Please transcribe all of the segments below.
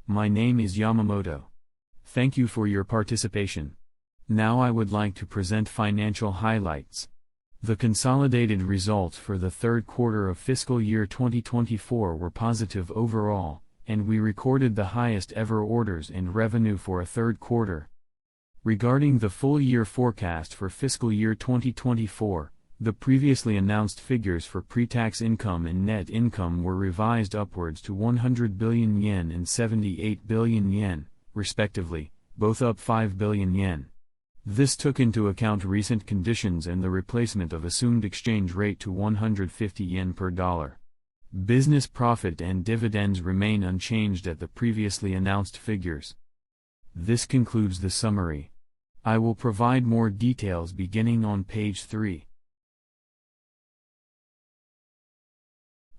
My name is Yamamoto. Thank you for your participation. Now I would like to present financial highlights. The consolidated results for the third quarter of fiscal year 2024 were positive overall, and we recorded the highest ever orders and revenue for a third quarter. Regarding the full year forecast for fiscal year 2024, the previously announced figures for pre-tax income and net income were revised upwards to 100 billion yen and 78 billion yen, respectively, both up 5 billion yen. This took into account recent conditions and the replacement of assumed exchange rate to 150 yen per dollar. Business profit and dividends remain unchanged at the previously announced figures. This concludes the summary. I will provide more details beginning on page 3.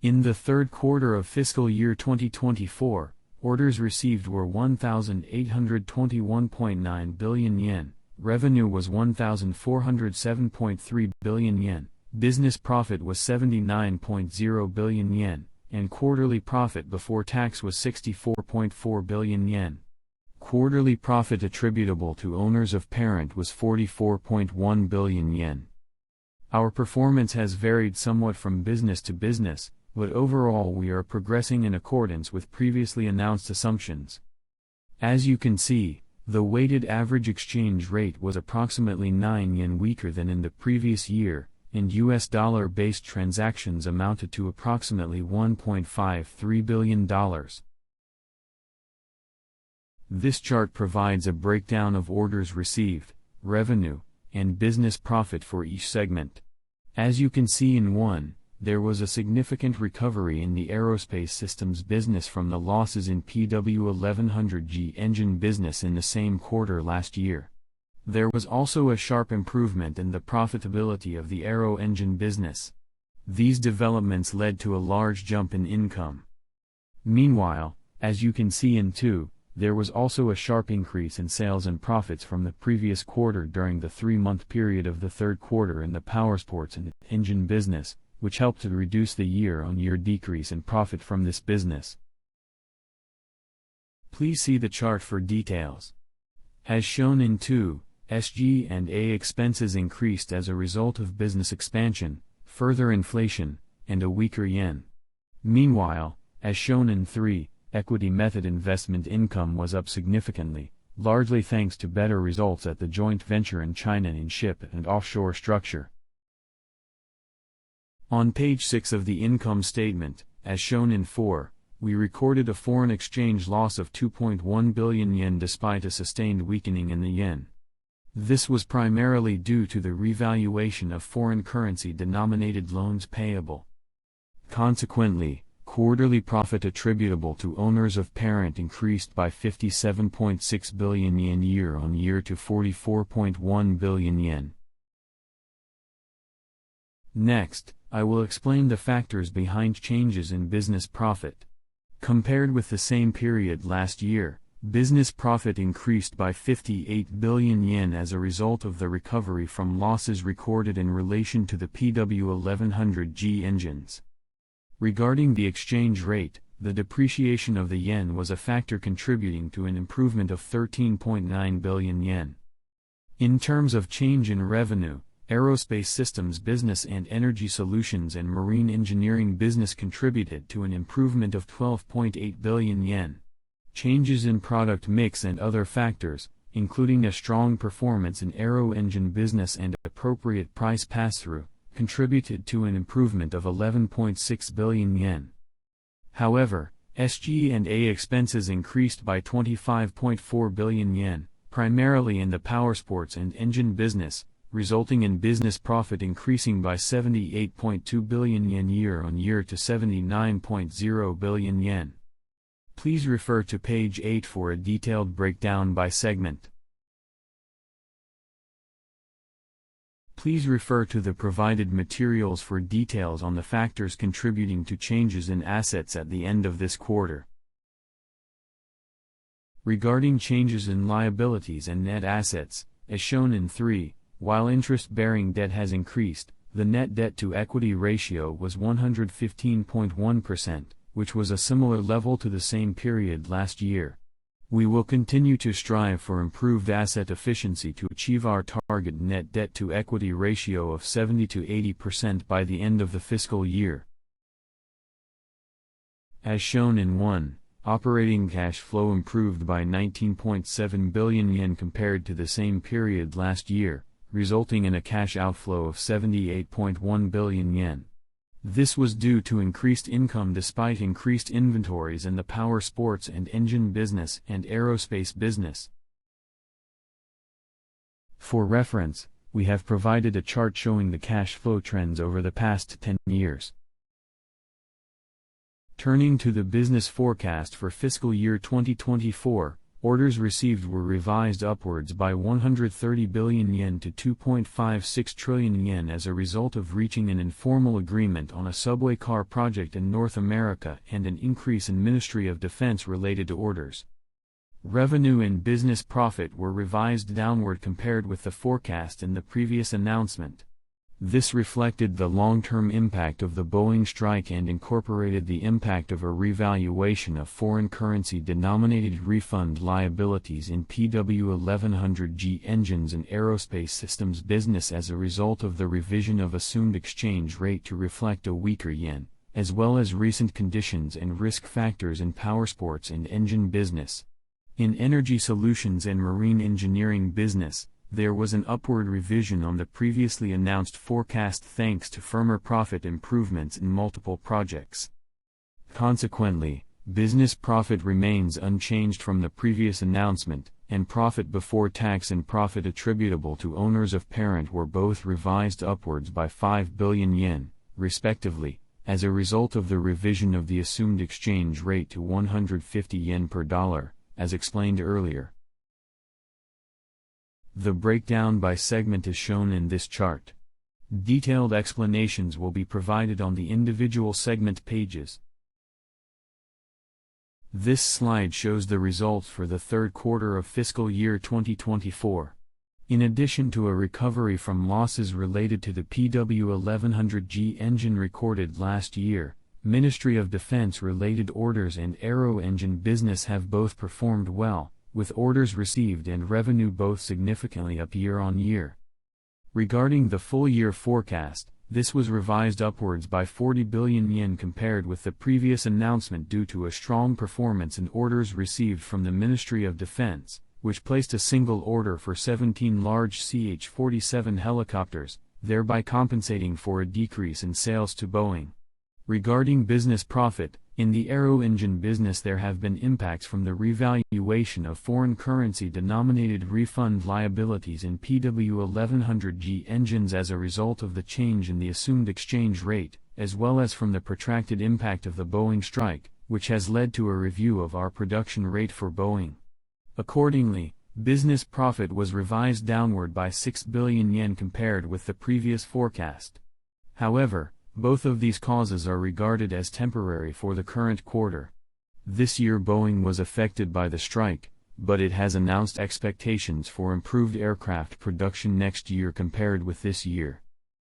In the third quarter of fiscal year 2024, orders received were 1,821.9 billion yen, revenue was 1,407.3 billion yen, business profit was 79.0 billion yen, and quarterly profit before tax was 64.4 billion yen. Quarterly profit attributable to owners of parent was 44.1 billion yen. Our performance has varied somewhat from business to business, but overall we are progressing in accordance with previously announced assumptions. As you can see, the weighted average exchange rate was approximately 9 yen weaker than in the previous year, and US dollar-based transactions amounted to approximately $1.53 billion. This chart provides a breakdown of orders received, revenue, and business profit for each segment. As you can see in 1, there was a significant recovery in the aerospace systems business from the losses in PW1100G engine business in the same quarter last year. There was also a sharp improvement in the profitability of the aero engine business. These developments led to a large jump in income. Meanwhile, as you can see in 2, there was also a sharp increase in sales and profits from the previous quarter during the 3-month period of the third quarter in the Powersports and engine business, which helped to reduce the year-on-year decrease in profit from this business. Please see the chart for details. As shown in 2, SG&A expenses increased as a result of business expansion, further inflation, and a weaker yen. Meanwhile, as shown in 3, equity method investment income was up significantly, largely thanks to better results at the joint venture in China in ship and offshore structure. On page 6 of the income statement, as shown in 4, we recorded a foreign exchange loss of 2.1 billion yen despite a sustained weakening in the yen. This was primarily due to the revaluation of foreign currency denominated loans payable. Consequently, quarterly profit attributable to owners of parent increased by 57.6 billion yen year-on-year to 44.1 billion yen. Next, I will explain the factors behind changes in business profit. Compared with the same period last year, business profit increased by 58 billion yen as a result of the recovery from losses recorded in relation to the PW1100G engines. Regarding the exchange rate, the depreciation of the yen was a factor contributing to an improvement of 13.9 billion yen. In terms of change in revenue, Aerospace Systems business and Energy Solutions and Marine Engineering business contributed to an improvement of 12.8 billion yen. Changes in product mix and other factors, including a strong performance in aero engine business and appropriate price pass-through, contributed to an improvement of 11.6 billion yen. However, SG&A expenses increased by 25.4 billion yen, primarily in the Powersports and engine business, resulting in business profit increasing by 78.2 billion yen year-on-year to 79.0 billion yen. Please refer to page 8 for a detailed breakdown by segment. Please refer to the provided materials for details on the factors contributing to changes in assets at the end of this quarter. Regarding changes in liabilities and net assets, as shown in 3, while interest-bearing debt has increased, the net debt-to-equity ratio was 115.1%, which was a similar level to the same period last year. We will continue to strive for improved asset efficiency to achieve our target net debt to equity ratio of 70 to 80% by the end of the fiscal year. As shown in 1, operating cash flow improved by 19.7 billion yen compared to the same period last year, resulting in a cash outflow of 78.1 billion yen. This was due to increased income despite increased inventories in the Powersports and engine business and Aerospace business. For reference, we have provided a chart showing the cash flow trends over the past 10 years. Turning to the business forecast for fiscal year 2024, orders received were revised upwards by 130 billion yen to 2.56 trillion yen as a result of reaching an informal agreement on a subway car project in North America and an increase in Ministry of Defense related orders. Revenue and business profit were revised downward compared with the forecast in the previous announcement. This reflected the long-term impact of the Boeing strike and incorporated the impact of a revaluation of foreign currency-denominated refund liabilities in PW1100G engines and Aerospace Systems business as a result of the revision of assumed exchange rate to reflect a weaker yen, as well as recent conditions and risk factors in Powersports and engine business. In Energy Solutions and Marine Engineering business, there was an upward revision on the previously announced forecast thanks to firmer profit improvements in multiple projects. Consequently, business profit remains unchanged from the previous announcement, and profit before tax and profit attributable to owners of parent were both revised upwards by 5 billion yen, respectively, as a result of the revision of the assumed exchange rate to 150 yen per dollar, as explained earlier. The breakdown by segment is shown in this chart. Detailed explanations will be provided on the individual segment pages. This slide shows the results for the third quarter of fiscal year 2024. In addition to a recovery from losses related to the PW1100G engine recorded last year, Ministry of Defense related orders and aero engine business have both performed well, with orders received and revenue both significantly up year-on-year. Regarding the full-year forecast, this was revised upwards by 40 billion yen compared with the previous announcement due to a strong performance in orders received from the Ministry of Defense, which placed a single order for 17 large CH-47 helicopters, thereby compensating for a decrease in sales to Boeing. Regarding business profit, in the aero engine business there have been impacts from the revaluation of foreign currency-denominated refund liabilities in PW1100G engines as a result of the change in the assumed exchange rate, as well as from the protracted impact of the Boeing strike, which has led to a review of our production rate for Boeing. Accordingly, business profit was revised downward by 6 billion yen compared with the previous forecast. However, both of these causes are regarded as temporary for the current quarter. This year Boeing was affected by the strike, but it has announced expectations for improved aircraft production next year compared with this year.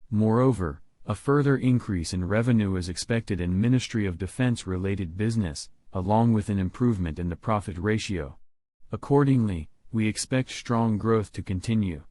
Moreover, a further increase in revenue is expected in Ministry of Defense related business, along with an improvement in the profit ratio. Accordingly, we expect strong growth to continue.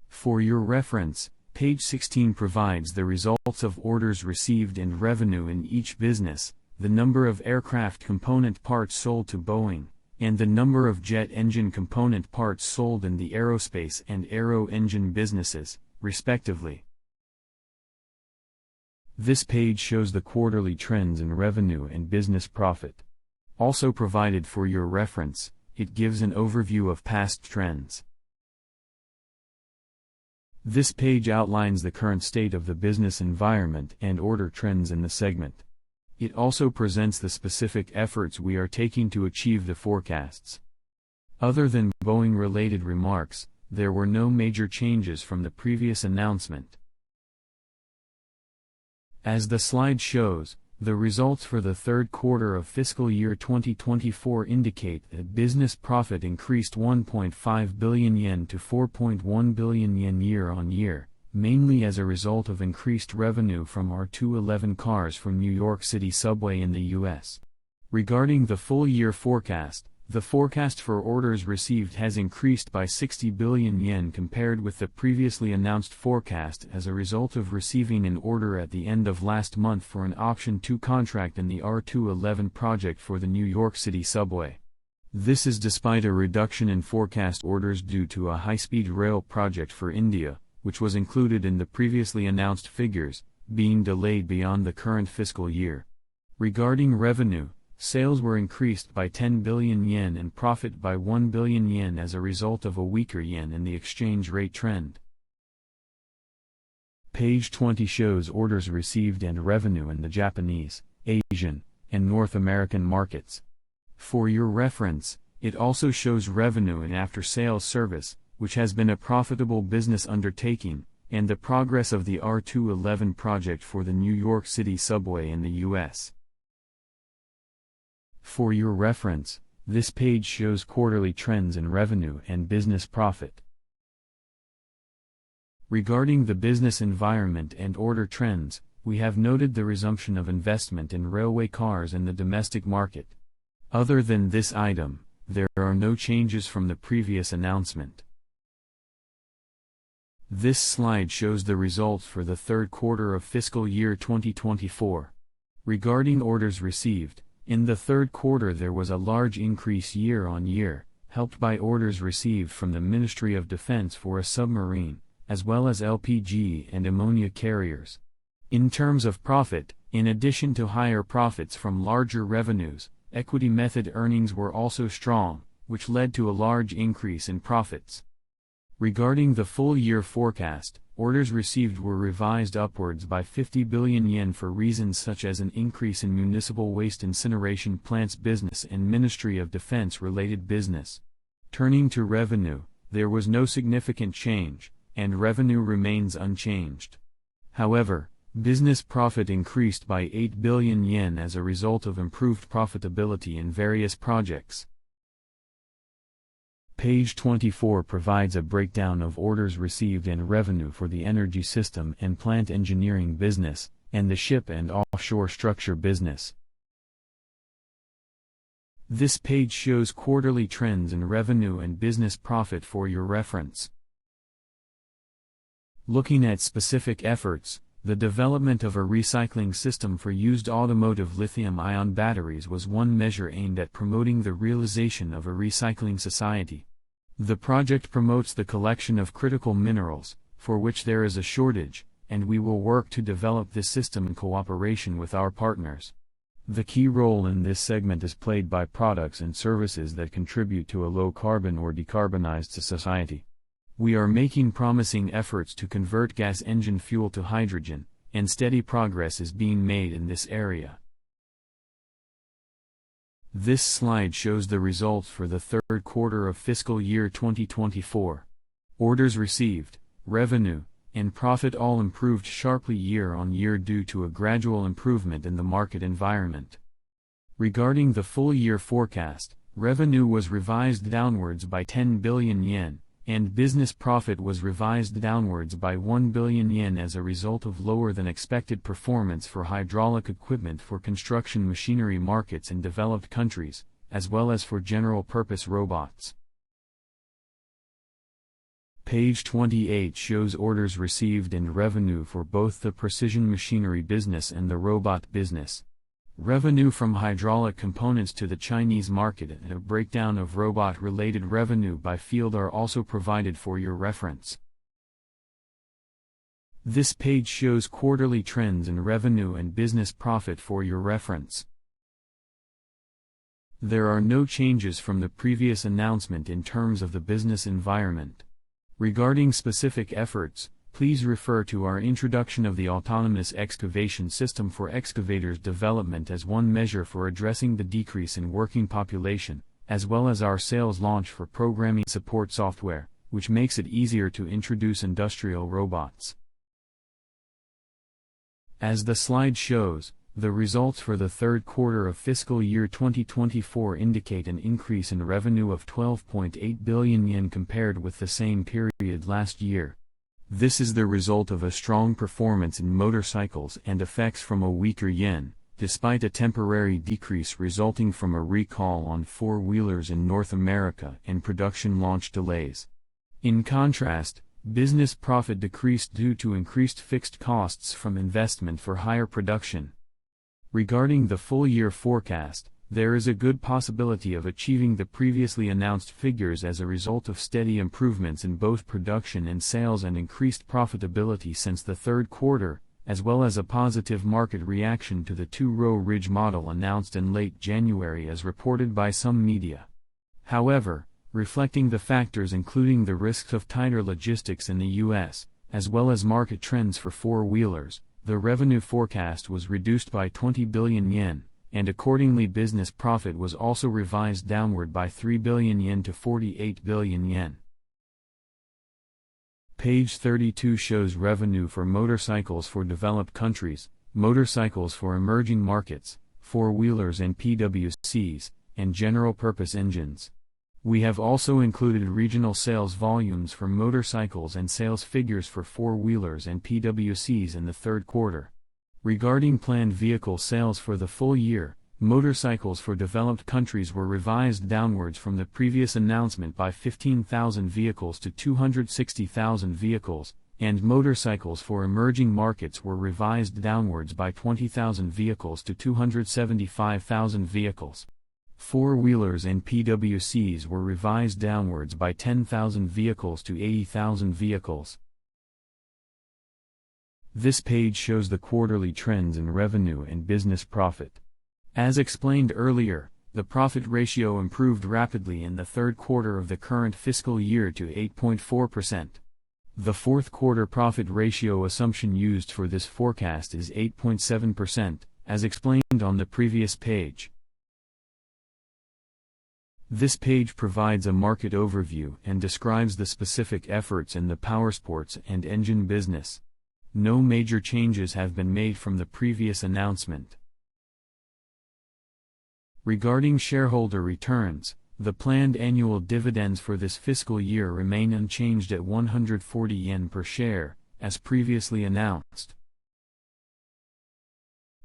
For your reference, Page 16 provides the results of orders received and revenue in each business, the number of aircraft component parts sold to Boeing, and the number of jet engine component parts sold in the aerospace and aero engine businesses, respectively. This page shows the quarterly trends in revenue and business profit. Also provided for your reference, it gives an overview of past trends. This page outlines the current state of the business environment and order trends in the segment. It also presents the specific efforts we are taking to achieve the forecasts. Other than Boeing-related remarks, there were no major changes from the previous announcement. As the slide shows, the results for the third quarter of fiscal year 2024 indicate that business profit increased 1.5 billion yen to 4.1 billion yen year-on-year, mainly as a result of increased revenue from R211 cars from New York City subway in the U.S. Regarding the full-year forecast, the forecast for orders received has increased by 60 billion yen compared with the previously announced forecast as a result of receiving an order at the end of last month for an Option 2 contract in the R211 project for the New York City subway. This is despite a reduction in forecast orders due to a high-speed rail project for India, which was included in the previously announced figures, being delayed beyond the current fiscal year. Regarding revenue, sales were increased by 10 billion yen and profit by 1 billion yen as a result of a weaker yen and the exchange rate trend. Page 20 shows orders received and revenue in the Japanese, Asian, and North American markets. For your reference, it also shows revenue in after-sales service, which has been a profitable business undertaking, and the progress of the R211 project for the New York City subway in the U.S. For your reference, this page shows quarterly trends in revenue and business profit. Regarding the business environment and order trends, we have noted the resumption of investment in railway cars in the domestic market. Other than this item, there are no changes from the previous announcement. This slide shows the results for the third quarter of fiscal year 2024. Regarding orders received, in the third quarter there was a large increase year-on-year, helped by orders received from the Ministry of Defense for a submarine, as well as LPG and ammonia carriers. In terms of profit, in addition to higher profits from larger revenues, equity method earnings were also strong, which led to a large increase in profits. Regarding the full-year forecast, orders received were revised upwards by 50 billion yen for reasons such as an increase in municipal waste incineration plants business and Ministry of Defense related business. Turning to revenue, there was no significant change, and revenue remains unchanged. However, business profit increased by 8 billion yen as a result of improved profitability in various projects. Page 24 provides a breakdown of orders received and revenue for the energy system and plant engineering business, and the ship and offshore structure business. This page shows quarterly trends in revenue and business profit for your reference. Looking at specific efforts, the development of a recycling system for used automotive lithium-ion batteries was one measure aimed at promoting the realization of a recycling society. The project promotes the collection of critical minerals, for which there is a shortage, and we will work to develop this system in cooperation with our partners. The key role in this segment is played by products and services that contribute to a low-carbon or decarbonized society. We are making promising efforts to convert gas engine fuel to hydrogen, and steady progress is being made in this area. This slide shows the results for the third quarter of fiscal year 2024. Orders received, revenue, and profit all improved sharply year-on-year due to a gradual improvement in the market environment. Regarding the full-year forecast, revenue was revised downwards by 10 billion yen, and business profit was revised downwards by 1 billion yen as a result of lower than expected performance for hydraulic equipment for construction machinery markets in developed countries, as well as for general-purpose robots. Page 28 shows orders received and revenue for both the precision machinery business and the robot business. Revenue from hydraulic components to the Chinese market and a breakdown of robot-related revenue by field are also provided for your reference. This page shows quarterly trends in revenue and business profit for your reference. There are no changes from the previous announcement in terms of the business environment. Regarding specific efforts, please refer to our introduction of the autonomous excavation system for excavators development as one measure for addressing the decrease in working population, as well as our sales launch for programming support software, which makes it easier to introduce industrial robots. As the slide shows, the results for the third quarter of fiscal year 2024 indicate an increase in revenue of 12.8 billion yen compared with the same period last year. This is the result of a strong performance in motorcycles and effects from a weaker yen, despite a temporary decrease resulting from a recall on four-wheelers in North America and production launch delays. In contrast, business profit decreased due to increased fixed costs from investment for higher production. Regarding the full-year forecast, there is a good possibility of achieving the previously announced figures as a result of steady improvements in both production and sales and increased profitability since the third quarter, as well as a positive market reaction to the two-row ridge model announced in late January as reported by some media. However, reflecting the factors including the risks of tighter logistics in the U.S., as well as market trends for four-wheelers, the revenue forecast was reduced by 20 billion yen, and accordingly business profit was also revised downward by 3 billion yen to 48 billion yen. Page 32 shows revenue for motorcycles for developed countries, motorcycles for emerging markets, four-wheelers and PWCs, and general-purpose engines. We have also included regional sales volumes for motorcycles and sales figures for four-wheelers and PWCs in the third quarter. Regarding planned vehicle sales for the full year, motorcycles for developed countries were revised downwards from the previous announcement by 15,000 vehicles to 260,000 vehicles, and motorcycles for emerging markets were revised downwards by 20,000 vehicles to 275,000 vehicles. Four-wheelers and PWCs were revised downwards by 10,000 vehicles to 80,000 vehicles. This page shows the quarterly trends in revenue and business profit. As explained earlier, the profit ratio improved rapidly in the third quarter of the current fiscal year to 8.4%. The fourth quarter profit ratio assumption used for this forecast is 8.7%, as explained on the previous page. This page provides a market overview and describes the specific efforts in the powersports and engine business. No major changes have been made from the previous announcement. Regarding shareholder returns, the planned annual dividends for this fiscal year remain unchanged at 140 yen per share, as previously announced.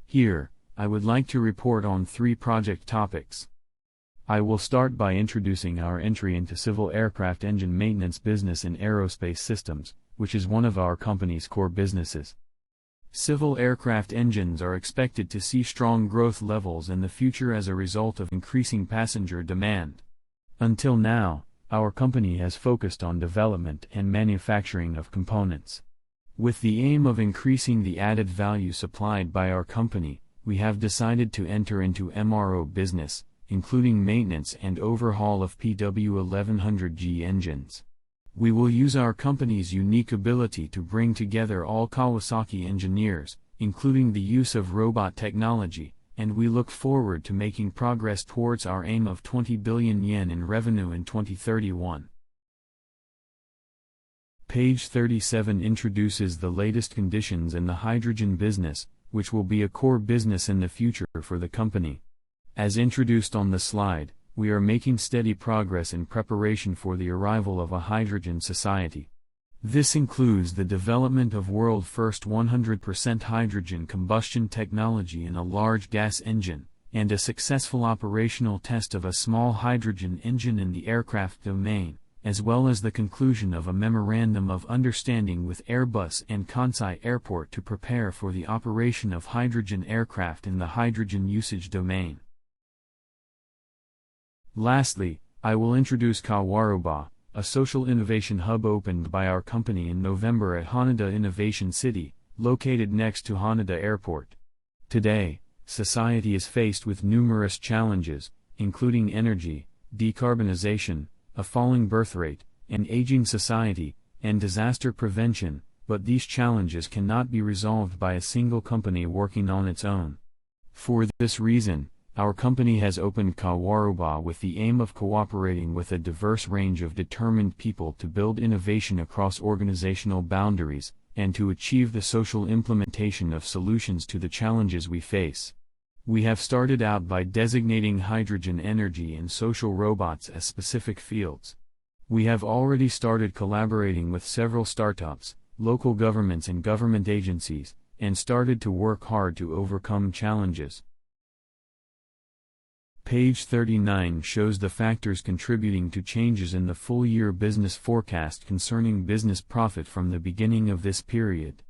Here, I would like to report on 3 project topics. I will start by introducing our entry into civil aircraft engine maintenance business in aerospace systems, which is one of our company's core businesses. Civil aircraft engines are expected to see strong growth levels in the future as a result of increasing passenger demand. Until now, our company has focused on development and manufacturing of components. With the aim of increasing the added value supplied by our company, we have decided to enter into MRO business, including maintenance and overhaul of PW1100G engines. We will use our company's unique ability to bring together all Kawasaki engineers, including the use of robot technology, and we look forward to making progress towards our aim of 20 billion yen in revenue in 2031. Page 37 introduces the latest conditions in the hydrogen business, which will be a core business in the future for the company. As introduced on the slide, we are making steady progress in preparation for the arrival of a hydrogen society. This includes the development of world-first 100% hydrogen combustion technology in a large gas engine, and a successful operational test of a small hydrogen engine in the aircraft domain, as well as the conclusion of a memorandum of understanding with Airbus and Kansai Airport to prepare for the operation of hydrogen aircraft in the hydrogen usage domain. Lastly, I will introduce Kawaruba, a social innovation hub opened by our company in November at Haneda Innovation City, located next to Haneda Airport. Today, society is faced with numerous challenges, including energy, decarbonization, a falling birth rate, an aging society, and disaster prevention, but these challenges cannot be resolved by a single company working on its own. For this reason, our company has opened Kawaruba with the aim of cooperating with a diverse range of determined people to build innovation across organizational boundaries, and to achieve the social implementation of solutions to the challenges we face. We have started out by designating hydrogen energy and social robots as specific fields. We have already started collaborating with several startups, local governments and government agencies, and started to work hard to overcome challenges. Page 39 shows the factors contributing to changes in the full-year business forecast concerning business profit from the beginning of this period.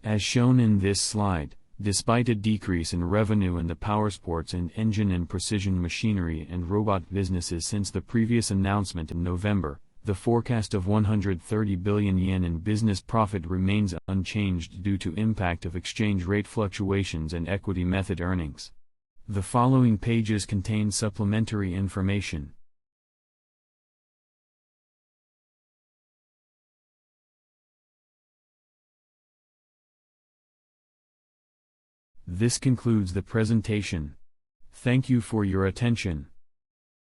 As shown in this slide, despite a decrease in revenue in the Powersports and engine and precision machinery and robot businesses since the previous announcement in November, the forecast of 130 billion yen in business profit remains unchanged due to impact of exchange rate fluctuations and equity method earnings. The following pages contain supplementary information. This concludes the presentation. Thank you for your attention.